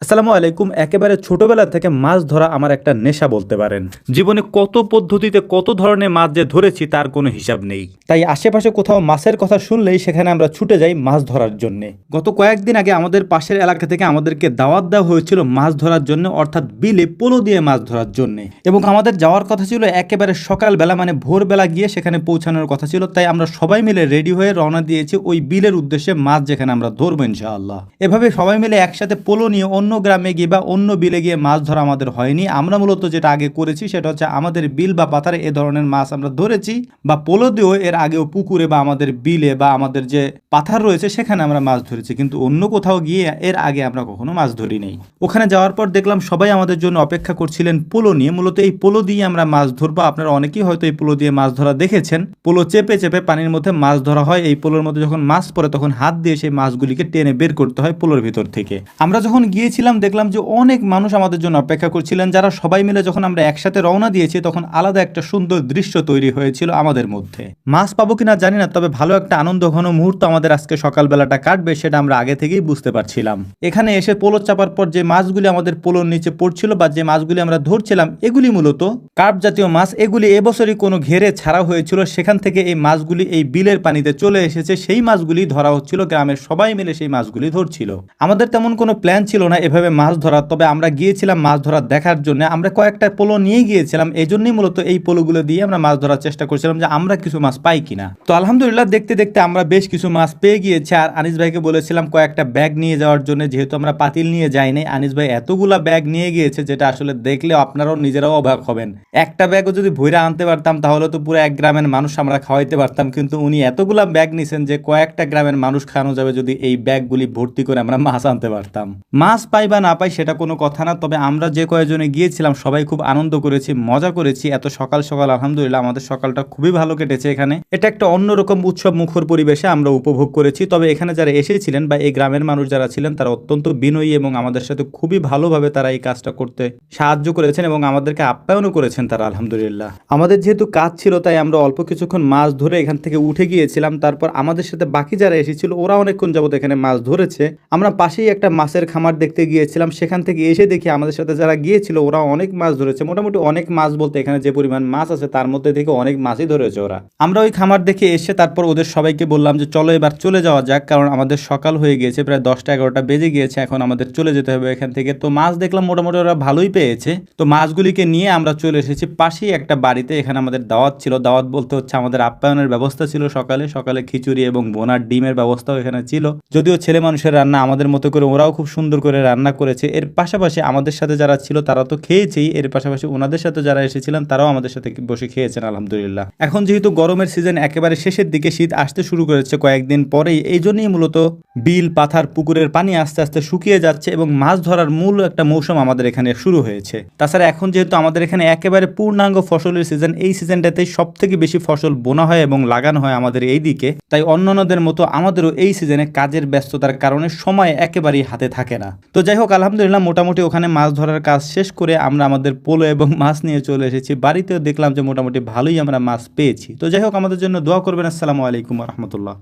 আসসালামু আলাইকুম। একেবারে ছোটবেলা থেকে মাছ ধরা আমার একটা নেশা বলতে পারেন। জীবনে কত পদ্ধতিতে কত ধরনের মাছ যে ধরেছি তার কোনো হিসাব নেই। তাই আশেপাশে কোথাও মাছের কথা শুনলেই সেখানে আমরা ছুটে যাই মাছ ধরার জন্য। গত কয়েকদিন আগে আমাদের পাশের এলাকা থেকে আমাদেরকে দাওয়াত দেওয়া হয়েছিল মাছ ধরার জন্য, অর্থাৎ বিলে পোলো দিয়ে মাছ ধরার জন্য। এবং আমাদের যাওয়ার কথা ছিল একেবারে সকালবেলা, মানে ভোরবেলা গিয়ে সেখানে পৌঁছানোর কথা ছিল। তাই আমরা সবাই মিলে রেডি হয়ে রওনা দিয়েছি ওই বিলের উদ্দেশ্যে, মাছ যেখানে আমরা ধরবো ইনশাআল্লাহ। এভাবে সবাই মিলে একসাথে পোলো নিয়ে অন্য গ্রামে গিয়ে বা অন্য বিলে গিয়ে মাছ ধরা আমাদের হয়নি। আমরা মূলত যেটা আগে করেছি সেটা হচ্ছে আমাদের বিল বা পাথারে এ ধরনের মাছ আমরা ধরেছি, বা পোলো দিয়েও এর আগেও পুকুরে বা আমাদের বিলে বা আমাদের যে পাথার রয়েছে সেখানে আমরা মাছ ধরেছি, কিন্তু অন্য কোথাও গিয়ে এর আগে আমরা কখনো মাছ ধরি নেই। ওখানে যাওয়ার পর দেখলাম সবাই আমাদের জন্য অপেক্ষা করছিলেন পোলো নিয়ে। মূলত এই পোলো দিয়ে আমরা মাছ ধরবো। আপনারা অনেকেই হয়তো এই পোলো দিয়ে মাছ ধরা দেখেছেন। পোলো চেপে চেপে পানির মধ্যে মাছ ধরা হয়। এই পোলোর মধ্যে যখন মাছ পড়ে তখন হাত দিয়ে সেই মাছগুলিকে টেনে বের করতে হয় পোলোর ভিতর থেকে। আমরা যখন গিয়েছিলাম দেখলাম যে অনেক মানুষ আমাদের জন্য অপেক্ষা করছিলেন, যারা সবাই মিলে যখন আমরা একসাথে রওনা দিয়েছি তখন আলাদা একটা সুন্দর দৃশ্য তৈরি হয়েছিল আমাদের মধ্যে। মাছ পাবো কিনা জানি না, তবে ভালো একটা আনন্দ ঘন মুহূর্ত আমাদের আজকে সকালবেলাটা কাটবে সেটা আমরা আগে থেকেই বুঝতে পারছিলাম। এখানে এসে পোলো চাপার পর যে মাছগুলি আমাদের পোলোর নিচে পড়ছিল বা যে মাছগুলি আমরা ধরছিলাম এগুলি মূলত কার্প জাতীয় মাছ। এগুলি এবছরই কোনো ঘেরে ছাড়া হয়েছিল, সেখান থেকে এই মাছগুলি এই বিলের পানিতে চলে এসেছে। সেই মাছগুলি ধরা হচ্ছিল, গ্রামের সবাই মিলে সেই মাছগুলি ধরছিল। আমাদের তেমন কোনো প্ল্যান ছিল না এভাবে মাছ ধরার, তবে আমরা গিয়েছিলাম মাছ ধরা দেখার জন্য। আমরা কয়েকটা পোলো নিয়ে গিয়েছিলাম, এই জন্যই মূলত এই পোলোগুলো দিয়ে আমরা মাছ ধরার চেষ্টা করছিলাম যে আমরা কিছু মাছ পাই কিনা। তো আলহামদুলিল্লাহ দেখতে দেখতে আমরা বেশ কিছু মাছ পেয়ে গিয়েছি। আর আনিস ভাইকে বলেছিলাম কয়েকটা ব্যাগ নিয়ে যাওয়ার জন্য, যেহেতু আমরা পাতিল নিয়ে যাইনি। আনিস ভাই এতগুলা ব্যাগ নিয়ে গিয়েছে যেটা আসলে দেখলে আপনারাও নিজেরাও অবাক হবেন। একটা ব্যাগও যদি ভইরা আনতে পারতাম তাহলে তো পুরো এক গ্রামের মানুষ আমরা খাওয়াইতে পারতাম, কিন্তু উনি এতগুলা ব্যাগ নিছেন যে কয়েকটা গ্রামের মানুষ খাওয়ানো যাবে যদি এই ব্যাগগুলি ভর্তি করে আমরা মাছ আনতে পারতাম। মাছ পাই বা না পাই সেটা কোনো কথা না, তবে আমরা যে কয়েকজনে গিয়েছিলাম সবাই খুব আনন্দ করেছি, মজা করেছি। এত সকাল সকাল আলহামদুলিল্লাহ আমাদের সকালটা খুবই ভালো কেটেছে। এখানে এটা একটা অন্যরকম উৎসব মুখর পরিবেশে আমরা উপভোগ করেছি। তবে এখানে যারা এসেছিলেন বা এই গ্রামের মানুষ যারা ছিলেন তারা অত্যন্ত বিনয়ী এবং আমাদের সাথে খুবই ভালোভাবে তারা এই কাজটা করতে সাহায্য করেছেন এবং আমাদেরকে আপ্যায়নও করেছেন তারা আলহামদুলিল্লাহ। আমাদের যেহেতু কাজ ছিল তাই আমরা অল্প কিছুক্ষণ মাছ ধরে এখান থেকে উঠে গিয়েছিলাম। তারপর আমাদের সাথে বাকি যারা এসেছিল ওরা অনেকক্ষণ যাবত এখানে মাছ ধরেছে। আমরা পাশেই একটা মাছের খামার দেখতে গিয়েছিলাম, সেখান থেকে এসে দেখি আমাদের সাথে যারা গিয়েছিল ওরা অনেক মাছ ধরেছে। মোটামুটি অনেক মাছ বলতে এখানে যে পরিমাণ মাছ আছে তার মধ্যে থেকে অনেক মাছই ধরেছে ওরা। আমরা ওই খামার দেখে এসে তারপর ওদের সবাইকে বললাম যে চলো এবার চলে যাওয়া যাক, কারণ আমাদের সকাল হয়ে গিয়েছে, প্রায় 10টা-11টা বেজে গিয়েছে, এখন আমাদের চলে যেতে হবে এখান থেকে। তো মাছ দেখলাম মোটামুটি ওরা ভালোই পেয়েছে। তো মাছগুলিকে নিয়ে আমরা চলে এসেছি পাশেই একটা বাড়িতে। এখানে আমাদের দাওয়াত ছিল, দাওয়াত বলতে হচ্ছে আমাদের আপ্যায়নের ব্যবস্থা ছিল। সকালে সকালে খিচুড়ি এবং বোনার ডিমের ব্যবস্থাও এখানে ছিল। যদিও ছেলে মানুষের রান্না, আমাদের মতো করে ওরাও খুব সুন্দর করে রান্না করেছে। এর পাশাপাশি আমাদের সাথে যারা ছিল তারা তো খেয়েছেই, এর পাশাপাশি ওনাদের সাথে যারা এসেছিলেন তারাও আমাদের সাথে বসে খেয়েছেন আলহামদুলিল্লাহ। এখন যেহেতু গরমের সিজন একেবারে শেষের দিকে, শীত আসতে শুরু করেছে কয়েকদিন পরেই, এই জন্যই মূলত বিল পাথার পুকুরের পানি আস্তে আস্তে শুকিয়ে যাচ্ছে এবং মাছ ধরার মূল একটা মৌসুম আমাদের এখানে শুরু হয়েছে। তাছাড়া এখন যেহেতু আমাদের এখানে একেবারে পূর্ণাঙ্গ ফসলের সিজন, এই সিজনটাতেই সব থেকে বেশি ফসল বোনা হয় এবং লাগানো হয় আমাদের এই দিকে। তাই অন্যান্যদের মতো আমাদেরও এই সিজনে কাজের ব্যস্ততার কারণে সময় একেবারেই হাতে থাকে না। তো যাই হোক আলহামদুলিল্লাহ মোটামুটি ওখানে মাছ ধরার কাজ শেষ করে আমরা আমাদের পোলো এবং মাছ নিয়ে চলে এসেছি। বাড়িতেও দেখলাম যে মোটামুটি ভালোই আমরা মাছ পেয়েছি। তো যাই হোক আমাদের জন্য দোয়া করবেন। আসসালামু আলাইকুম ওয়া রাহমাতুল্লাহ।